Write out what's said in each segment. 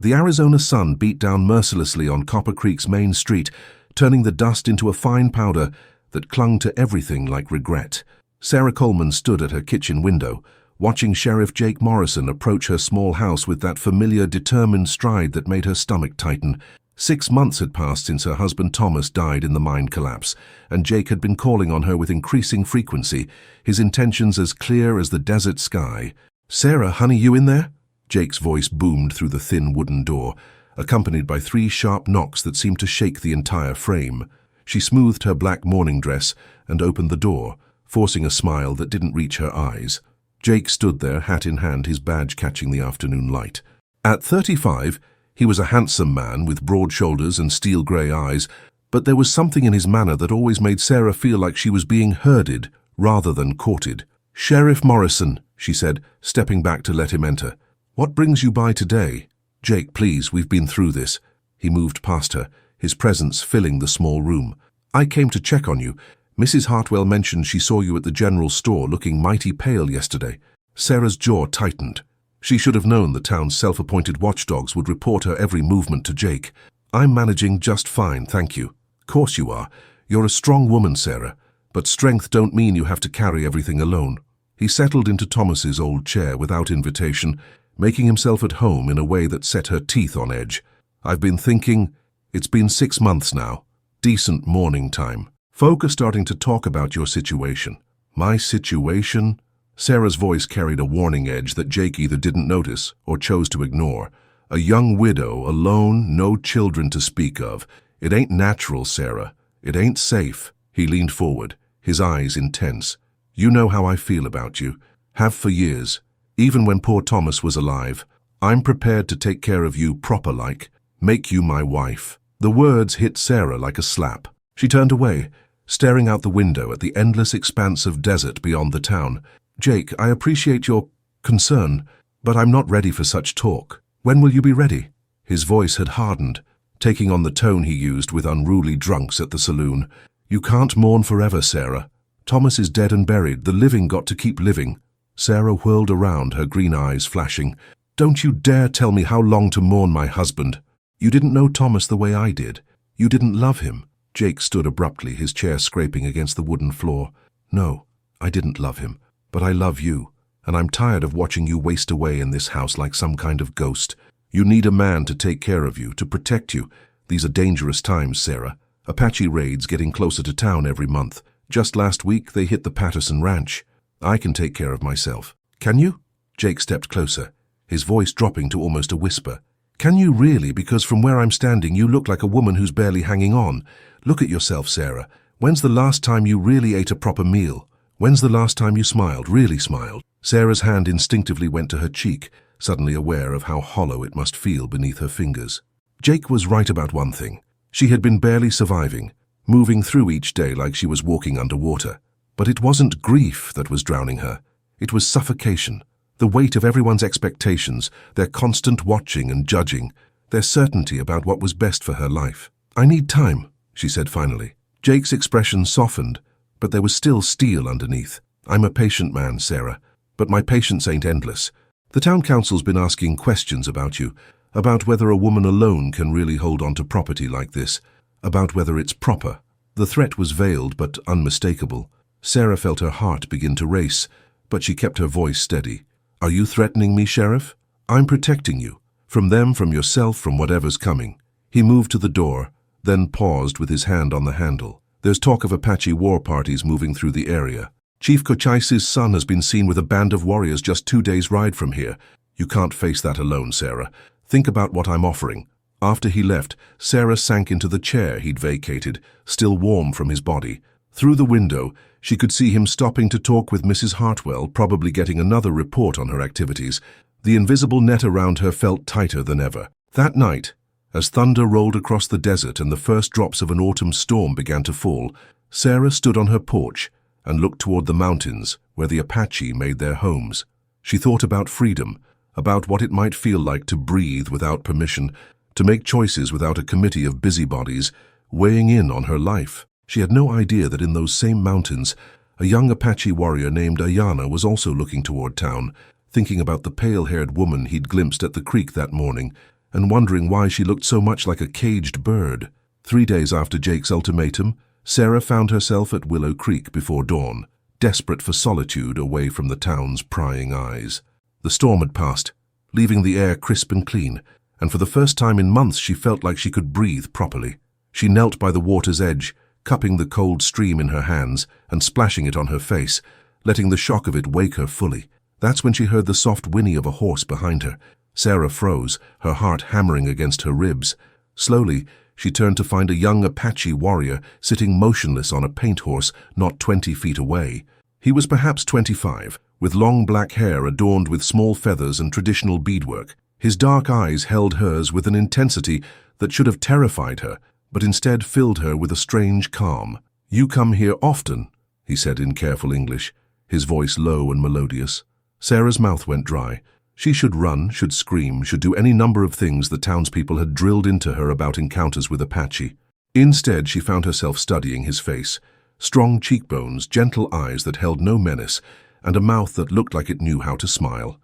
The Arizona sun beat down mercilessly on Copper Creek's main street, turning the dust into a fine powder that clung to everything like regret. Sarah Coleman stood at her kitchen window, watching Sheriff Jake Morrison approach her small house with that familiar, determined stride that made her stomach tighten. 6 months had passed since her husband Thomas died in the mine collapse, and Jake had been calling on her with increasing frequency, his intentions as clear as the desert sky. "Sarah, honey, you in there?" Jake's voice boomed through the thin wooden door, accompanied by 3 sharp knocks that seemed to shake the entire frame. She smoothed her black morning dress and opened the door, forcing a smile that didn't reach her eyes. Jake stood there, hat in hand, his badge catching the afternoon light. At 35, he was a handsome man with broad shoulders and steel-grey eyes, but there was something in his manner that always made Sarah feel like she was being herded rather than courted. "Sheriff Morrison," she said, stepping back to let him enter. "What brings you by today?" "Jake, please, we've been through this." He moved past her, his presence filling the small room. "I came to check on you. Mrs. Hartwell mentioned she saw you at the general store looking mighty pale yesterday." Sarah's jaw tightened. She should have known the town's self-appointed watchdogs would report her every movement to Jake. "I'm managing just fine, thank you." "Course you are. You're a strong woman, Sarah. But strength don't mean you have to carry everything alone." He settled into Thomas's old chair without invitation, making himself at home in a way that set her teeth on edge. "I've been thinking, it's been 6 months now. Decent morning time. Folk are starting to talk about your situation." "My situation?" Sarah's voice carried a warning edge that Jake either didn't notice or chose to ignore. "A young widow, alone, no children to speak of. It ain't natural, Sarah. It ain't safe." He leaned forward, his eyes intense. "You know how I feel about you. Have for years. Even when poor Thomas was alive. I'm prepared to take care of you proper-like. Make you my wife." The words hit Sarah like a slap. She turned away, staring out the window at the endless expanse of desert beyond the town. "Jake, I appreciate your concern, but I'm not ready for such talk. When will you be ready?" His voice had hardened, taking on the tone he used with unruly drunks at the saloon. "You can't mourn forever, Sarah. Thomas is dead and buried. The living got to keep living." Sarah whirled around, her green eyes flashing. "Don't you dare tell me how long to mourn my husband. You didn't know Thomas the way I did. You didn't love him." Jake stood abruptly, his chair scraping against the wooden floor. "No, I didn't love him, but I love you, and I'm tired of watching you waste away in this house like some kind of ghost. You need a man to take care of you, to protect you. These are dangerous times, Sarah. Apache raids getting closer to town every month. Just last week, they hit the Patterson Ranch. I can take care of myself." "Can you?" Jake stepped closer, his voice dropping to almost a whisper. "Can you really? Because from where I'm standing, you look like a woman who's barely hanging on. Look at yourself, Sarah. When's the last time you really ate a proper meal? When's the last time you smiled, really smiled?" Sarah's hand instinctively went to her cheek, suddenly aware of how hollow it must feel beneath her fingers. Jake was right about one thing. She had been barely surviving, moving through each day like she was walking underwater. But it wasn't grief that was drowning her. It was suffocation. The weight of everyone's expectations, their constant watching and judging, their certainty about what was best for her life. "I need time," she said finally. Jake's expression softened, but there was still steel underneath. "I'm a patient man, Sarah, but my patience ain't endless. The town council's been asking questions about you, about whether a woman alone can really hold on to property like this, about whether it's proper." The threat was veiled but unmistakable. Sarah felt her heart begin to race, but she kept her voice steady. "Are you threatening me, Sheriff? I'm protecting you. From them, from yourself, from whatever's coming." He moved to the door, then paused with his hand on the handle. "There's talk of Apache war parties moving through the area. Chief Cochaise's son has been seen with a band of warriors just 2 days' ride from here. You can't face that alone, Sarah. Think about what I'm offering." After he left, Sarah sank into the chair he'd vacated, still warm from his body. Through the window, she could see him stopping to talk with Mrs. Hartwell, probably getting another report on her activities. The invisible net around her felt tighter than ever. That night, as thunder rolled across the desert and the first drops of an autumn storm began to fall, Sarah stood on her porch and looked toward the mountains where the Apache made their homes. She thought about freedom, about what it might feel like to breathe without permission, to make choices without a committee of busybodies weighing in on her life. She had no idea that in those same mountains, a young Apache warrior named Aiyana was also looking toward town, thinking about the pale-haired woman he'd glimpsed at the creek that morning, and wondering why she looked so much like a caged bird. 3 days after Jake's ultimatum, Sarah found herself at Willow Creek before dawn, desperate for solitude away from the town's prying eyes. The storm had passed, leaving the air crisp and clean, and for the first time in months she felt like she could breathe properly. She knelt by the water's edge, cupping the cold stream in her hands and splashing it on her face, letting the shock of it wake her fully. That's when she heard the soft whinny of a horse behind her. Sarah froze, her heart hammering against her ribs. Slowly, she turned to find a young Apache warrior sitting motionless on a paint horse not 20 feet away. He was perhaps 25, with long black hair adorned with small feathers and traditional beadwork. His dark eyes held hers with an intensity that should have terrified her, but instead filled her with a strange calm. "You come here often," he said in careful English, his voice low and melodious. Sarah's mouth went dry. She should run, should scream, should do any number of things the townspeople had drilled into her about encounters with Apache. Instead, she found herself studying his face. Strong cheekbones, gentle eyes that held no menace, and a mouth that looked like it knew how to smile.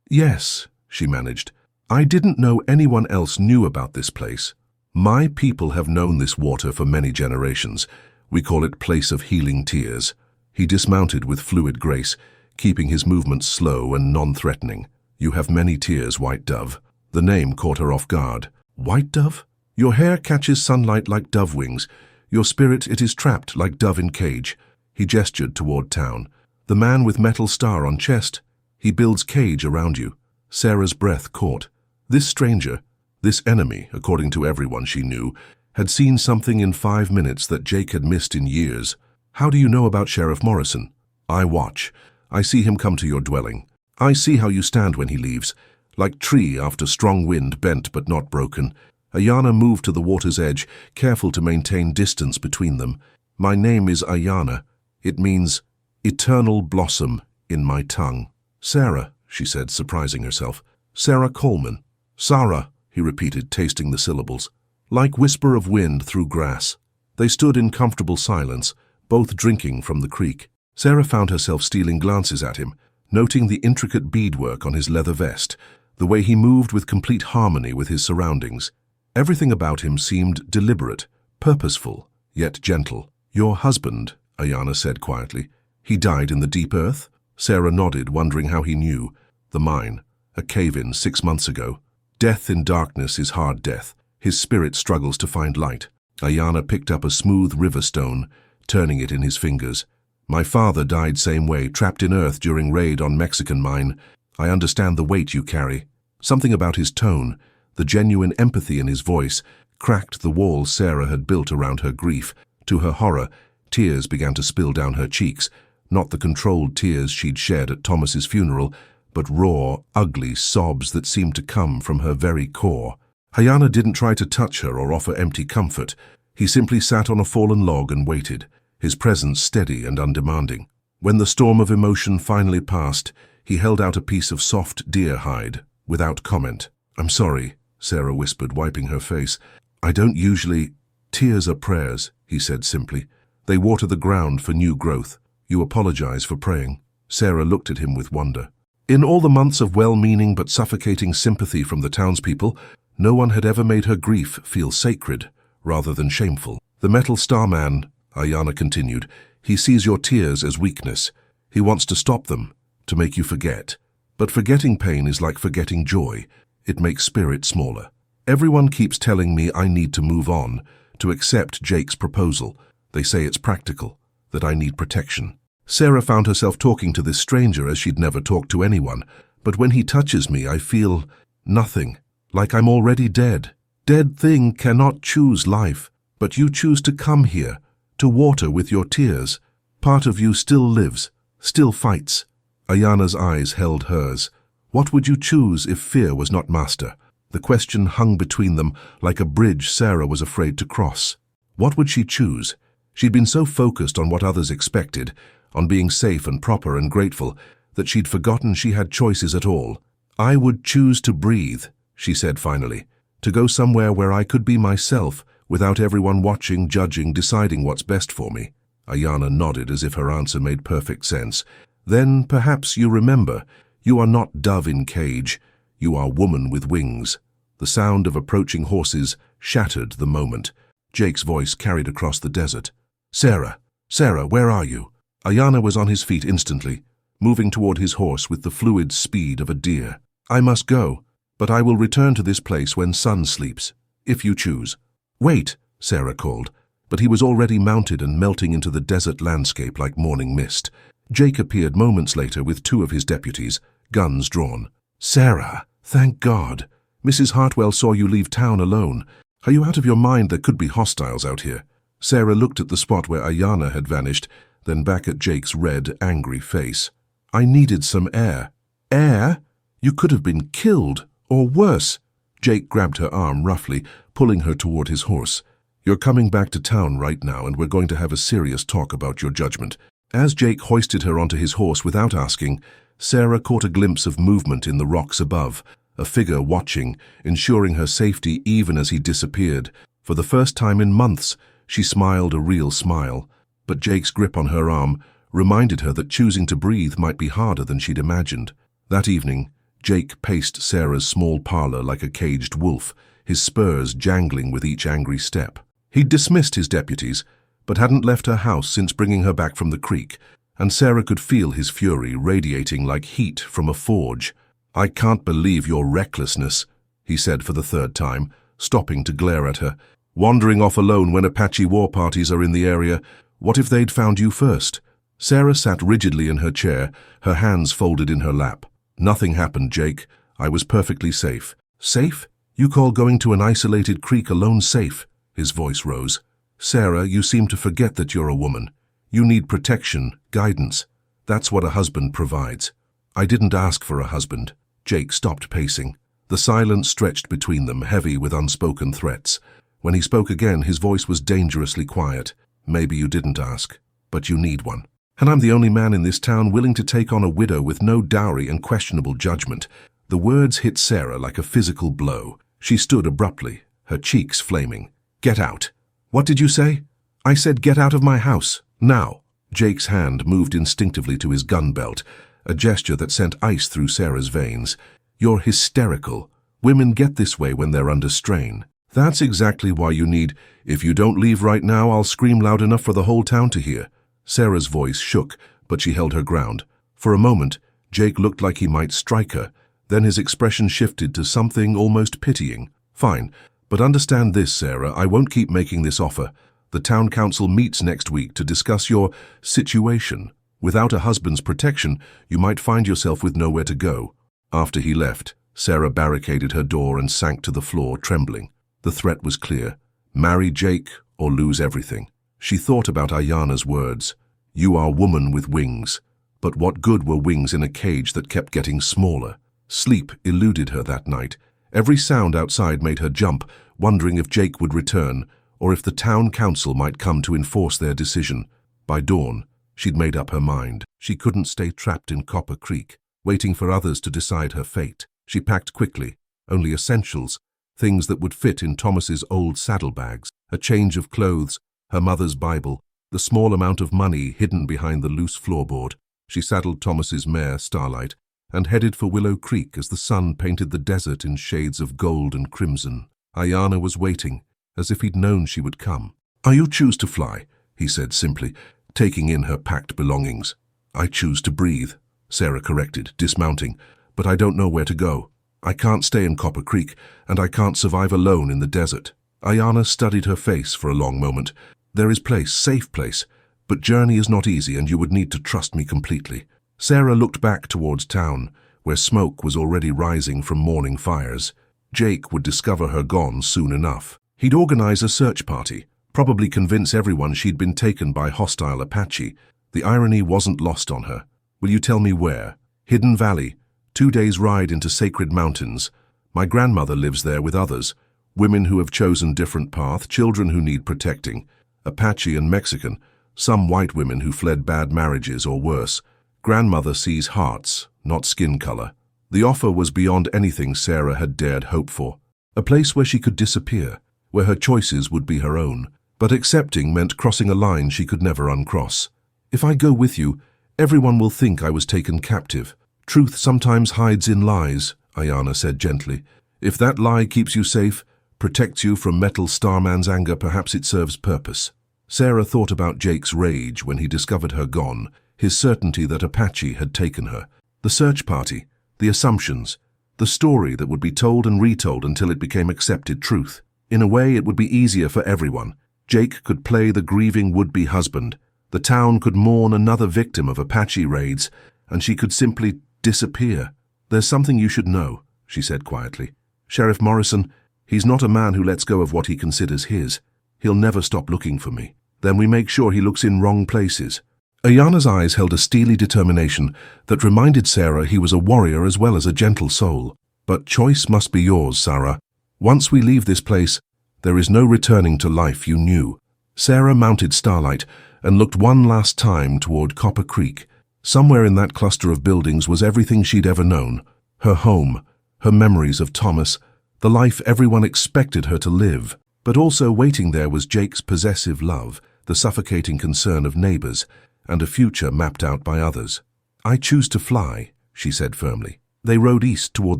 Yes, she managed. "I didn't know anyone else knew about this place. My people have known this water for many generations. We call it Place of Healing Tears." He dismounted with fluid grace, keeping his movements slow and non-threatening. "You have many tears, White Dove." The name caught her off guard. "White Dove? Your hair catches sunlight like dove wings. Your spirit, it is trapped like dove in cage." He gestured toward town. "The man with metal star on chest. He builds cage around you." Sarah's breath caught. This stranger, this enemy, according to everyone she knew, had seen something in 5 minutes that Jake had missed in years. "How do you know about Sheriff Morrison?" "I watch. I see him come to your dwelling. I see how you stand when he leaves, like tree after strong wind, bent but not broken." Aiyana moved to the water's edge, careful to maintain distance between them. "My name is Aiyana. It means eternal blossom in my tongue." "Sarah," she said, surprising herself. "Sarah Coleman." "Sarah," he repeated, tasting the syllables. "Like whisper of wind through grass." They stood in comfortable silence, both drinking from the creek. Sarah found herself stealing glances at him, noting the intricate beadwork on his leather vest, the way he moved with complete harmony with his surroundings. Everything about him seemed deliberate, purposeful, yet gentle. "Your husband," Aiyana said quietly. "He died in the deep earth?" Sarah nodded, wondering how he knew. "The mine, a cave-in 6 months ago. Death in darkness is hard death. His spirit struggles to find light." Aiyana picked up a smooth river stone, turning it in his fingers. "My father died same way, trapped in earth during raid on Mexican mine. I understand the weight you carry." Something about his tone, the genuine empathy in his voice, cracked the wall Sarah had built around her grief. To her horror, tears began to spill down her cheeks, not the controlled tears she'd shed at Thomas's funeral, but raw, ugly sobs that seemed to come from her very core. Aiyana didn't try to touch her or offer empty comfort. He simply sat on a fallen log and waited, his presence steady and undemanding. When the storm of emotion finally passed, he held out a piece of soft deer hide, without comment. "I'm sorry," Sarah whispered, wiping her face. "I don't usually—" "Tears are prayers," he said simply. "They water the ground for new growth. You apologize for praying." Sarah looked at him with wonder. In all the months of well-meaning but suffocating sympathy from the townspeople, no one had ever made her grief feel sacred, rather than shameful. "The Metal Star Man," Aiyana continued, "he sees your tears as weakness. He wants to stop them, to make you forget. But forgetting pain is like forgetting joy. It makes spirit smaller. Everyone keeps telling me I need to move on, to accept Jake's proposal. They say it's practical, that I need protection." Sarah found herself talking to this stranger as she'd never talked to anyone. "But when he touches me, I feel nothing, like I'm already dead. Dead thing cannot choose life, but you choose to come here, to water with your tears. Part of you still lives, still fights." Aiyana's eyes held hers. What would you choose if fear was not master? The question hung between them like a bridge Sarah was afraid to cross. What would she choose? She'd been so focused on what others expected, on being safe and proper and grateful, that she'd forgotten she had choices at all. "I would choose to breathe," she said finally, "to go somewhere where I could be myself, without everyone watching, judging, deciding what's best for me." Aiyana nodded as if her answer made perfect sense. "Then perhaps you remember, you are not dove in cage, you are woman with wings." The sound of approaching horses shattered the moment. Jake's voice carried across the desert. "Sarah! Sarah, where are you?" Aiyana was on his feet instantly, moving toward his horse with the fluid speed of a deer. "I must go, but I will return to this place when sun sleeps, if you choose." "Wait," Sarah called, but he was already mounted and melting into the desert landscape like morning mist. Jake appeared moments later with 2 of his deputies, guns drawn. "Sarah, thank God. Mrs. Hartwell saw you leave town alone. Are you out of your mind? There could be hostiles out here." Sarah looked at the spot where Aiyana had vanished, then back at Jake's red, angry face. "I needed some air." "Air? You could have been killed, or worse." Jake grabbed her arm roughly, pulling her toward his horse. "You're coming back to town right now, and we're going to have a serious talk about your judgment." As Jake hoisted her onto his horse without asking, Sarah caught a glimpse of movement in the rocks above, a figure watching, ensuring her safety even as he disappeared. For the first time in months, she smiled a real smile, but Jake's grip on her arm reminded her that choosing to breathe might be harder than she'd imagined. That evening, Jake paced Sarah's small parlor like a caged wolf, his spurs jangling with each angry step. He'd dismissed his deputies, but hadn't left her house since bringing her back from the creek, and Sarah could feel his fury radiating like heat from a forge. "I can't believe your recklessness," he said for the 3rd time, stopping to glare at her. "Wandering off alone when Apache war parties are in the area. What if they'd found you first?" Sarah sat rigidly in her chair, her hands folded in her lap. "Nothing happened, Jake. I was perfectly safe." "Safe? You call going to an isolated creek alone safe?" His voice rose. "Sarah, you seem to forget that you're a woman. You need protection, guidance. That's what a husband provides." "I didn't ask for a husband." Jake stopped pacing. The silence stretched between them, heavy with unspoken threats. When he spoke again, his voice was dangerously quiet. "Maybe you didn't ask, but you need one. And I'm the only man in this town willing to take on a widow with no dowry and questionable judgment." The words hit Sarah like a physical blow. She stood abruptly, her cheeks flaming. "Get out." "What did you say?" "I said get out of my house, now." Jake's hand moved instinctively to his gun belt, a gesture that sent ice through Sarah's veins. "You're hysterical. Women get this way when they're under strain. That's exactly why you need— If you don't leave right now, I'll scream loud enough for the whole town to hear." Sarah's voice shook, but she held her ground. For a moment, Jake looked like he might strike her. Then his expression shifted to something almost pitying. "Fine, but understand this, Sarah, I won't keep making this offer. The town council meets next week to discuss your situation. Without a husband's protection, you might find yourself with nowhere to go." After he left, Sarah barricaded her door and sank to the floor, trembling. The threat was clear. Marry Jake or lose everything. She thought about Aiyana's words. "You are woman with wings." But what good were wings in a cage that kept getting smaller? Sleep eluded her that night. Every sound outside made her jump, wondering if Jake would return, or if the town council might come to enforce their decision. By dawn, she'd made up her mind. She couldn't stay trapped in Copper Creek, waiting for others to decide her fate. She packed quickly, only essentials, things that would fit in Thomas's old saddlebags, a change of clothes, her mother's Bible, the small amount of money hidden behind the loose floorboard. She saddled Thomas's mare, Starlight, and headed for Willow Creek as the sun painted the desert in shades of gold and crimson. Aiyana was waiting, as if he'd known she would come. "You choose to fly," he said simply, taking in her packed belongings. "I choose to breathe," Sarah corrected, dismounting, "but I don't know where to go. I can't stay in Copper Creek, and I can't survive alone in the desert." Aiyana studied her face for a long moment. "There is place, safe place, but journey is not easy and you would need to trust me completely." Sarah looked back towards town, where smoke was already rising from morning fires. Jake would discover her gone soon enough. He'd organize a search party, probably convince everyone she'd been taken by hostile Apache. The irony wasn't lost on her. "Will you tell me where?" "Hidden Valley, 2 days' ride into Sacred Mountains. My grandmother lives there with others. Women who have chosen different path, children who need protecting. Apache and Mexican, some white women who fled bad marriages or worse. Grandmother sees hearts, not skin color." The offer was beyond anything Sarah had dared hope for. A place where she could disappear, where her choices would be her own. But accepting meant crossing a line she could never uncross. "If I go with you, everyone will think I was taken captive. Truth sometimes hides in lies," Aiyana said gently. If that lie keeps you safe, protects you from Metal Starman's anger, perhaps it serves purpose. Sarah thought about Jake's rage when he discovered her gone, his certainty that Apache had taken her, the search party, the assumptions, the story that would be told and retold until it became accepted truth. In a way, it would be easier for everyone. Jake could play the grieving would-be husband. The town could mourn another victim of Apache raids, and she could simply disappear. "There's something you should know," she said quietly. "Sheriff Morrison, he's not a man who lets go of what he considers his. He'll never stop looking for me. Then we make sure he looks in wrong places." Aiyana's eyes held a steely determination that reminded Sarah he was a warrior as well as a gentle soul. "But choice must be yours, Sarah. Once we leave this place, there is no returning to life you knew." Sarah mounted Starlight and looked one last time toward Copper Creek. Somewhere in that cluster of buildings was everything she'd ever known. Her home, her memories of Thomas, the life everyone expected her to live. But also waiting there was Jake's possessive love, the suffocating concern of neighbors, and a future mapped out by others. "I choose to fly," she said firmly. They rode east toward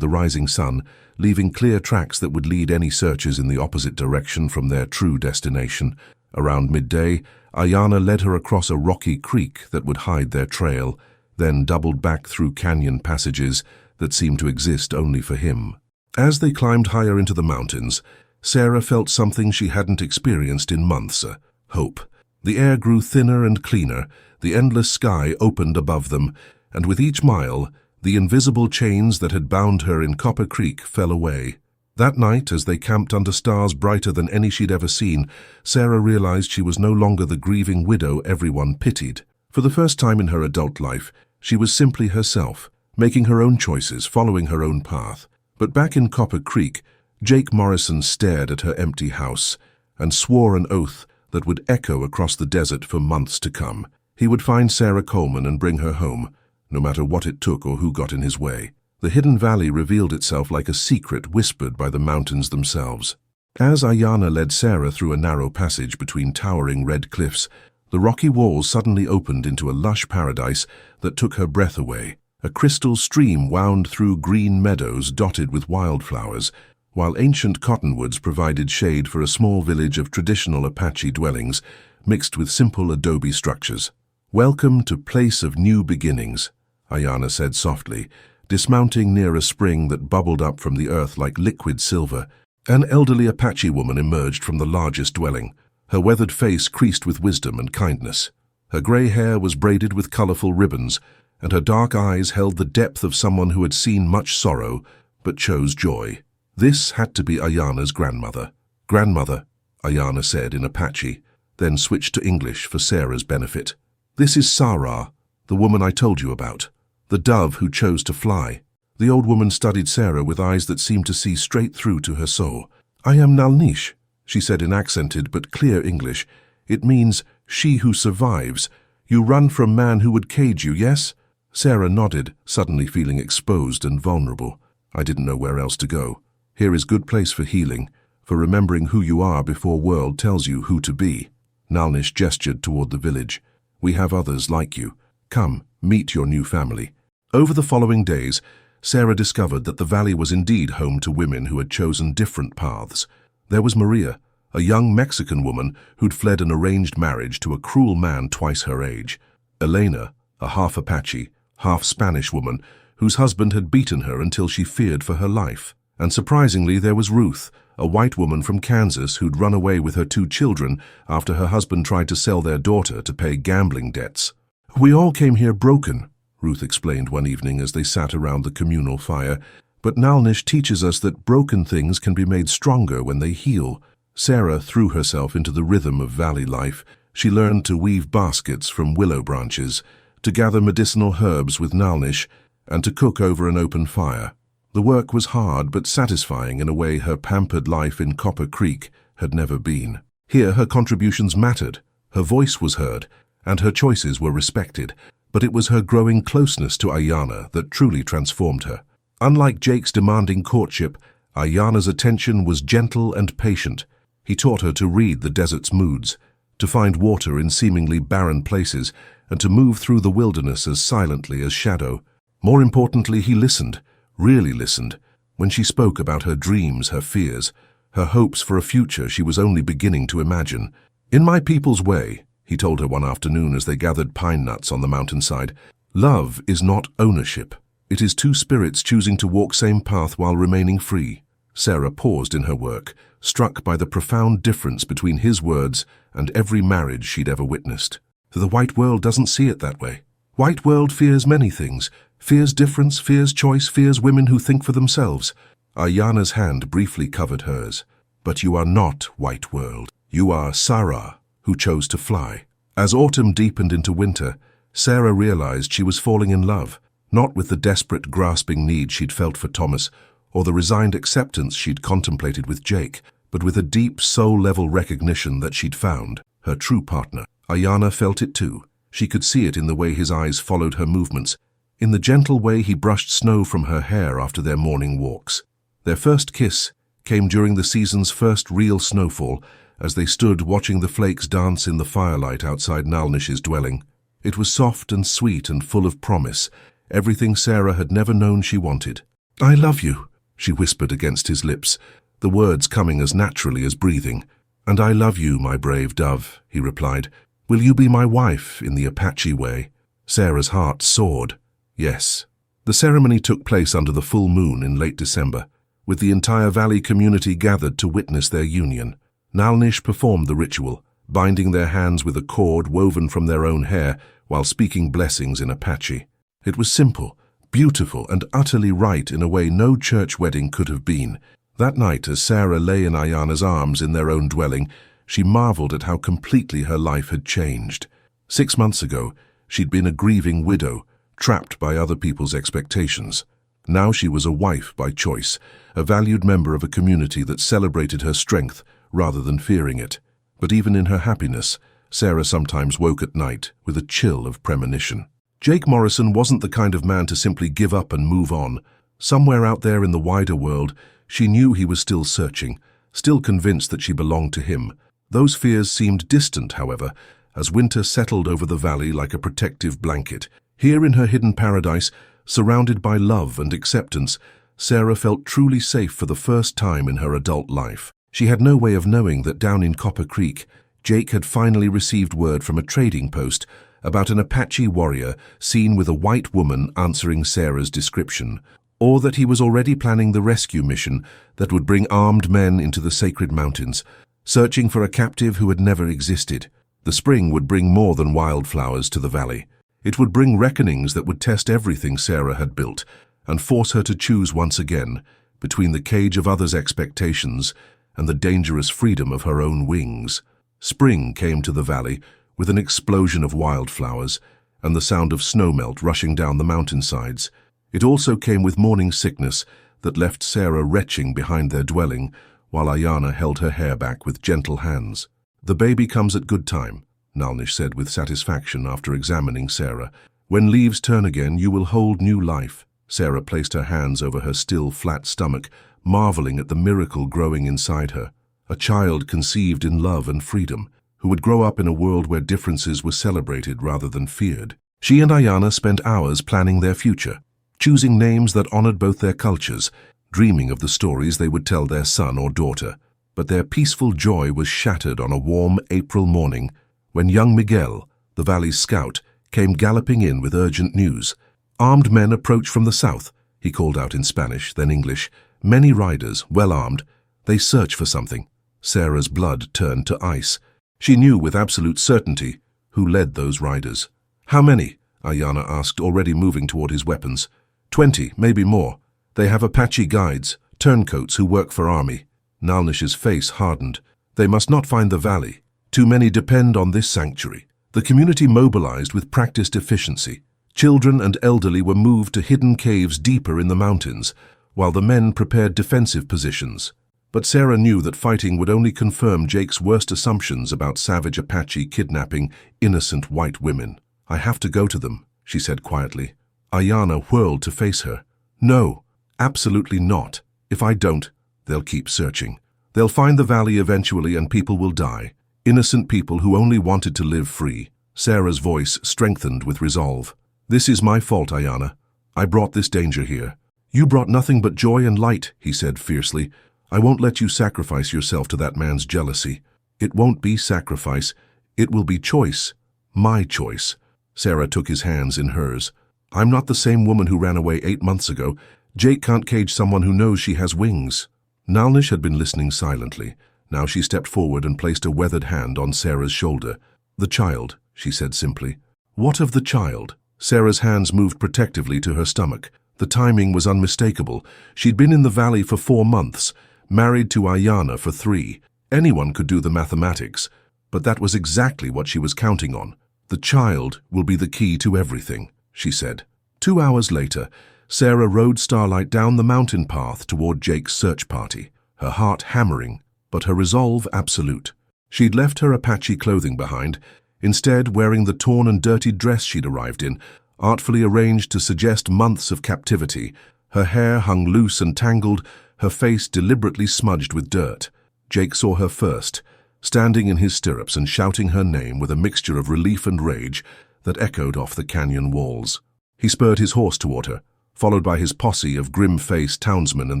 the rising sun, leaving clear tracks that would lead any searchers in the opposite direction from their true destination. Around midday, Aiyana led her across a rocky creek that would hide their trail, then doubled back through canyon passages that seemed to exist only for him. As they climbed higher into the mountains, Sarah felt something she hadn't experienced in months, hope. The air grew thinner and cleaner, the endless sky opened above them, and with each mile, the invisible chains that had bound her in Copper Creek fell away. That night, as they camped under stars brighter than any she'd ever seen, Sarah realized she was no longer the grieving widow everyone pitied. For the first time in her adult life, she was simply herself, making her own choices, following her own path. But back in Copper Creek, Jake Morrison stared at her empty house and swore an oath that would echo across the desert for months to come. He would find Sarah Coleman and bring her home, no matter what it took or who got in his way. The hidden valley revealed itself like a secret whispered by the mountains themselves. As Aiyana led Sarah through a narrow passage between towering red cliffs, the rocky walls suddenly opened into a lush paradise that took her breath away. A crystal stream wound through green meadows dotted with wildflowers, while ancient cottonwoods provided shade for a small village of traditional Apache dwellings, mixed with simple adobe structures. "Welcome to Place of New Beginnings," Aiyana said softly, dismounting near a spring that bubbled up from the earth like liquid silver. An elderly Apache woman emerged from the largest dwelling, her weathered face creased with wisdom and kindness. Her gray hair was braided with colorful ribbons, and her dark eyes held the depth of someone who had seen much sorrow, but chose joy. This had to be Aiyana's grandmother. "Grandmother," Aiyana said in Apache, then switched to English for Sarah's benefit. "This is Sarah, the woman I told you about. The dove who chose to fly." The old woman studied Sarah with eyes that seemed to see straight through to her soul. "I am Nalnish," she said in accented but clear English. "It means, she who survives. You run from man who would cage you, yes?" Sarah nodded, suddenly feeling exposed and vulnerable. "I didn't know where else to go. Here is good place for healing, for remembering who you are before world tells you who to be." Nalnish gestured toward the village. "We have others like you. Come, meet your new family." Over the following days, Sarah discovered that the valley was indeed home to women who had chosen different paths. There was Maria, a young Mexican woman who'd fled an arranged marriage to a cruel man twice her age. Aiyana, a half Apache, half Spanish woman whose husband had beaten her until she feared for her life. And surprisingly, there was Ruth, a white woman from Kansas who'd run away with her 2 children after her husband tried to sell their daughter to pay gambling debts. "We all came here broken," Ruth explained one evening as they sat around the communal fire. "But Nalnish teaches us that broken things can be made stronger when they heal." Sarah threw herself into the rhythm of valley life. She learned to weave baskets from willow branches, to gather medicinal herbs with Nalnish, and to cook over an open fire. The work was hard but satisfying in a way her pampered life in Copper Creek had never been. Here her contributions mattered, her voice was heard, and her choices were respected. But it was her growing closeness to Aiyana that truly transformed her. Unlike Jake's demanding courtship, Aiyana's attention was gentle and patient. He taught her to read the desert's moods, to find water in seemingly barren places, and to move through the wilderness as silently as shadow. More importantly, he listened, really listened. When she spoke about her dreams, her fears, her hopes for a future she was only beginning to imagine. "In my people's way," he told her one afternoon as they gathered pine nuts on the mountainside, "love is not ownership. It is two spirits choosing to walk same path while remaining free." Sarah paused in her work, struck by the profound difference between his words and every marriage she'd ever witnessed. The white world doesn't see it that way. White world fears many things. Fears difference, fears choice, fears women who think for themselves. Aiyana's hand briefly covered hers. "But you are not white world. You are Sarah, who chose to fly." As autumn deepened into winter, Sarah realized she was falling in love, not with the desperate, grasping need she'd felt for Thomas, or the resigned acceptance she'd contemplated with Jake, but with a deep, soul-level recognition that she'd found her true partner. Aiyana felt it too. She could see it in the way his eyes followed her movements, in the gentle way he brushed snow from her hair after their morning walks. Their first kiss came during the season's first real snowfall, as they stood watching the flakes dance in the firelight outside Nalnish's dwelling. It was soft and sweet and full of promise, everything Sarah had never known she wanted. "I love you," she whispered against his lips, the words coming as naturally as breathing. "And I love you, my brave dove," he replied. "Will you be my wife in the Apache way?" Sarah's heart soared. Yes. The ceremony took place under the full moon in late December, with the entire valley community gathered to witness their union. Nalnish performed the ritual, binding their hands with a cord woven from their own hair while speaking blessings in Apache. It was simple, beautiful, and utterly right in a way no church wedding could have been. That night, as Sarah lay in Aiyana's arms in their own dwelling, she marveled at how completely her life had changed. 6 months ago, she'd been a grieving widow, trapped by other people's expectations. Now she was a wife by choice, a valued member of a community that celebrated her strength rather than fearing it. But even in her happiness, Sarah sometimes woke at night with a chill of premonition. Jake Morrison wasn't the kind of man to simply give up and move on. Somewhere out there in the wider world, she knew he was still searching, still convinced that she belonged to him. Those fears seemed distant, however, as winter settled over the valley like a protective blanket. Here in her hidden paradise, surrounded by love and acceptance, Sarah felt truly safe for the first time in her adult life. She had no way of knowing that down in Copper Creek, Jake had finally received word from a trading post about an Apache warrior seen with a white woman answering Sarah's description, or that he was already planning the rescue mission that would bring armed men into the sacred mountains, searching for a captive who had never existed. The spring would bring more than wildflowers to the valley. It would bring reckonings that would test everything Sarah had built and force her to choose once again between the cage of others' expectations and the dangerous freedom of her own wings. Spring came to the valley with an explosion of wildflowers and the sound of snowmelt rushing down the mountainsides. It also came with morning sickness that left Sarah retching behind their dwelling while Aiyana held her hair back with gentle hands. "The baby comes at good time," Nalnish said with satisfaction after examining Sarah. "When leaves turn again, you will hold new life." Sarah placed her hands over her still, flat stomach, marveling at the miracle growing inside her. A child conceived in love and freedom, who would grow up in a world where differences were celebrated rather than feared. She and Aiyana spent hours planning their future, choosing names that honored both their cultures, dreaming of the stories they would tell their son or daughter. But their peaceful joy was shattered on a warm April morning when young Miguel, the valley's scout, came galloping in with urgent news. "Armed men approach from the south," he called out in Spanish, then English. "Many riders, well armed. They search for something." Sarah's blood turned to ice. She knew with absolute certainty who led those riders. "How many?" Aiyana asked, already moving toward his weapons. 20, maybe more. They have Apache guides, turncoats who work for army." Nalnish's face hardened. "They must not find the valley. Too many depend on this sanctuary." The community mobilized with practiced efficiency. Children and elderly were moved to hidden caves deeper in the mountains, while the men prepared defensive positions. But Sarah knew that fighting would only confirm Jake's worst assumptions about savage Apache kidnapping innocent white women. "I have to go to them," she said quietly. Aiyana whirled to face her. "No, absolutely not. If I don't, they'll keep searching. They'll find the valley eventually and people will die. Innocent people who only wanted to live free." Sarah's voice strengthened with resolve. "This is my fault, Aiyana. I brought this danger here. "You brought nothing but joy and light," he said fiercely. "I won't let you sacrifice yourself to that man's jealousy." "It won't be sacrifice. It will be choice. My choice." Sarah took his hands in hers. "I'm not the same woman who ran away 8 months ago. Jake can't cage someone who knows she has wings." Nalnish had been listening silently. Now she stepped forward and placed a weathered hand on Sarah's shoulder. "The child," she said simply. "What of the child?" Sarah's hands moved protectively to her stomach. The timing was unmistakable. She'd been in the valley for 4 months, married to Aiyana for 3. Anyone could do the mathematics, but that was exactly what she was counting on. "The child will be the key to everything," she said. 2 hours later, Sarah rode Starlight down the mountain path toward Jake's search party, her heart hammering, but her resolve absolute. She'd left her Apache clothing behind, instead wearing the torn and dirty dress she'd arrived in, artfully arranged to suggest months of captivity. Her hair hung loose and tangled, her face deliberately smudged with dirt. Jake saw her first, standing in his stirrups and shouting her name with a mixture of relief and rage that echoed off the canyon walls. He spurred his horse toward her, followed by his posse of grim-faced townsmen and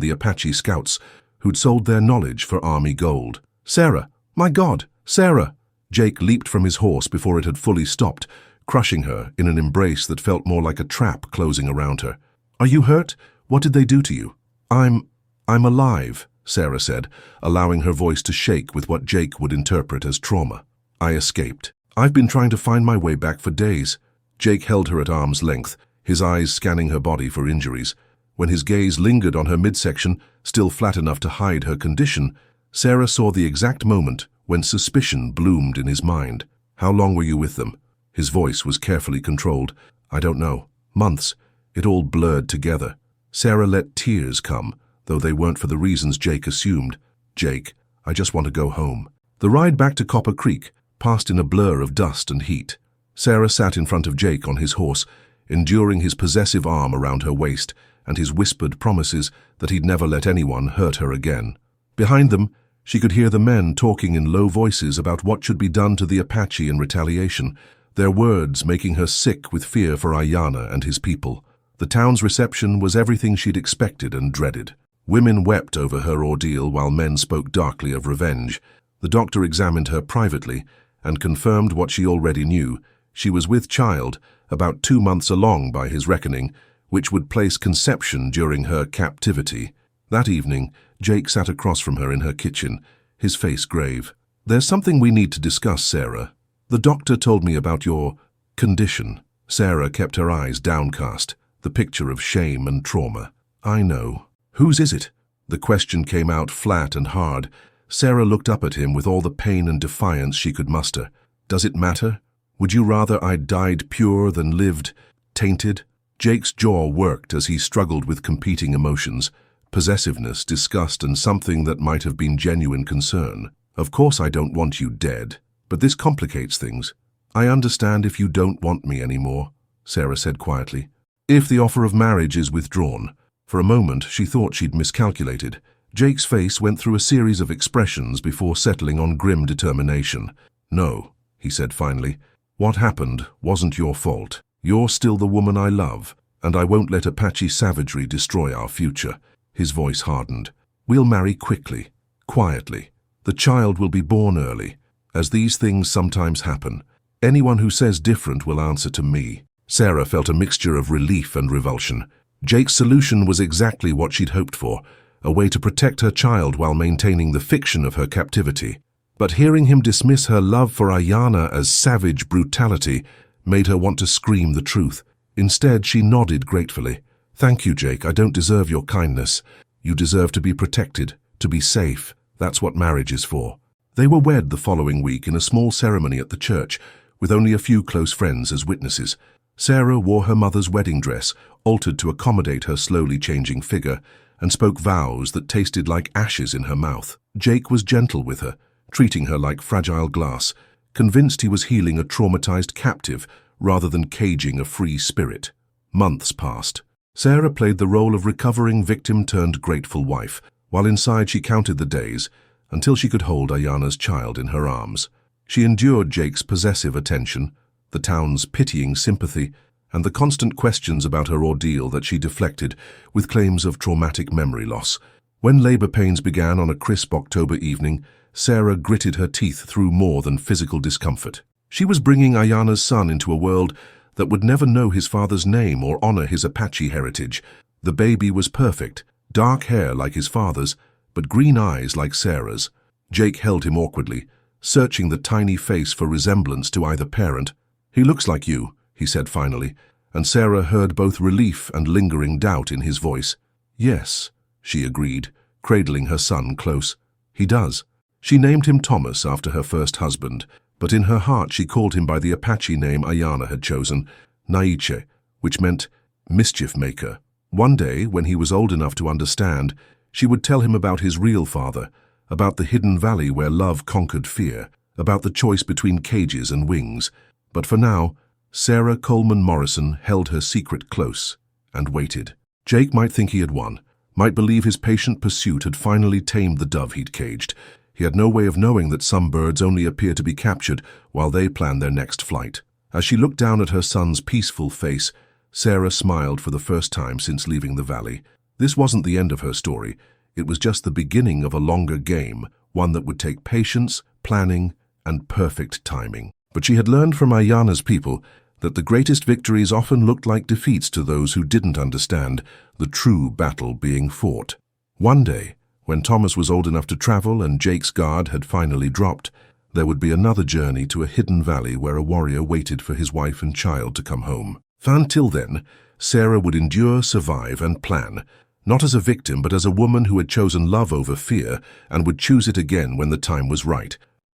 the Apache scouts who'd sold their knowledge for army gold. "Sarah! My God! Sarah!" Jake leaped from his horse before it had fully stopped, crushing her in an embrace that felt more like a trap closing around her. "Are you hurt? What did they do to you?" I'm alive," Sarah said, allowing her voice to shake with what Jake would interpret as trauma. "I escaped. I've been trying to find my way back for days." Jake held her at arm's length, his eyes scanning her body for injuries. When his gaze lingered on her midsection, still flat enough to hide her condition, Sarah saw the exact moment when suspicion bloomed in his mind. "How long were you with them?" His voice was carefully controlled. "I don't know. Months." It all blurred together. Sarah let tears come, though they weren't for the reasons Jake assumed. "Jake, I just want to go home." The ride back to Copper Creek passed in a blur of dust and heat. Sarah sat in front of Jake on his horse, enduring his possessive arm around her waist and his whispered promises that he'd never let anyone hurt her again. Behind them, she could hear the men talking in low voices about what should be done to the Apache in retaliation, their words making her sick with fear for Aiyana and his people. The town's reception was everything she'd expected and dreaded. Women wept over her ordeal while men spoke darkly of revenge. The doctor examined her privately and confirmed what she already knew. She was with child, about 2 months along by his reckoning, which would place conception during her captivity. That evening, Jake sat across from her in her kitchen, his face grave. "There's something we need to discuss, Sarah. The doctor told me about your condition." Sarah kept her eyes downcast, the picture of shame and trauma. "I know. Whose is it?" The question came out flat and hard. Sarah looked up at him with all the pain and defiance she could muster. "Does it matter? Would you rather I'd died pure than lived tainted?" Jake's jaw worked as he struggled with competing emotions, possessiveness, disgust, and something that might have been genuine concern. "Of course I don't want you dead, but this complicates things. I understand if you don't want me anymore," Sarah said quietly. "If the offer of marriage is withdrawn." For a moment, she thought she'd miscalculated. Jake's face went through a series of expressions before settling on grim determination. "No," he said finally. "What happened wasn't your fault. You're still the woman I love, and I won't let Apache savagery destroy our future." His voice hardened. "We'll marry quickly, quietly. The child will be born early, as these things sometimes happen. Anyone who says different will answer to me." Sarah felt a mixture of relief and revulsion. Jake's solution was exactly what she'd hoped for, a way to protect her child while maintaining the fiction of her captivity. But hearing him dismiss her love for Aiyana as savage brutality made her want to scream the truth. Instead, she nodded gratefully. "Thank you, Jake. I don't deserve your kindness. You deserve to be protected, to be safe. That's what marriage is for." They were wed the following week in a small ceremony at the church, with only a few close friends as witnesses. Sarah wore her mother's wedding dress, altered to accommodate her slowly changing figure, and spoke vows that tasted like ashes in her mouth. Jake was gentle with her, treating her like fragile glass, convinced he was healing a traumatized captive rather than caging a free spirit. Months passed. Sarah played the role of recovering victim turned grateful wife, while inside she counted the days until she could hold Aiyana's child in her arms. She endured Jake's possessive attention, the town's pitying sympathy, and the constant questions about her ordeal that she deflected with claims of traumatic memory loss. When labor pains began on a crisp October evening, Sarah gritted her teeth through more than physical discomfort. She was bringing Aiyana's son into a world that would never know his father's name or honor his Apache heritage. The baby was perfect, dark hair like his father's, but green eyes like Sarah's. Jake held him awkwardly, searching the tiny face for resemblance to either parent. "He looks like you," he said finally, and Sarah heard both relief and lingering doubt in his voice. "Yes," she agreed, cradling her son close. "He does." She named him Thomas after her first husband, but in her heart she called him by the Apache name Aiyana had chosen, Naiche, which meant mischief maker. One day, when he was old enough to understand, she would tell him about his real father, about the hidden valley where love conquered fear, about the choice between cages and wings. But for now, Sarah Coleman Morrison held her secret close and waited. Jake might think he had won, might believe his patient pursuit had finally tamed the dove he'd caged. He had no way of knowing that some birds only appear to be captured while they plan their next flight. As she looked down at her son's peaceful face, Sarah smiled for the first time since leaving the valley. This wasn't the end of her story. It was just the beginning of a longer game, one that would take patience, planning, and perfect timing. But she had learned from Aiyana's people that the greatest victories often looked like defeats to those who didn't understand the true battle being fought. One day, when Thomas was old enough to travel and Jake's guard had finally dropped, there would be another journey to a hidden valley where a warrior waited for his wife and child to come home. Until then, Sarah would endure, survive, and plan, not as a victim but as a woman who had chosen love over fear and would choose it again when the time was right.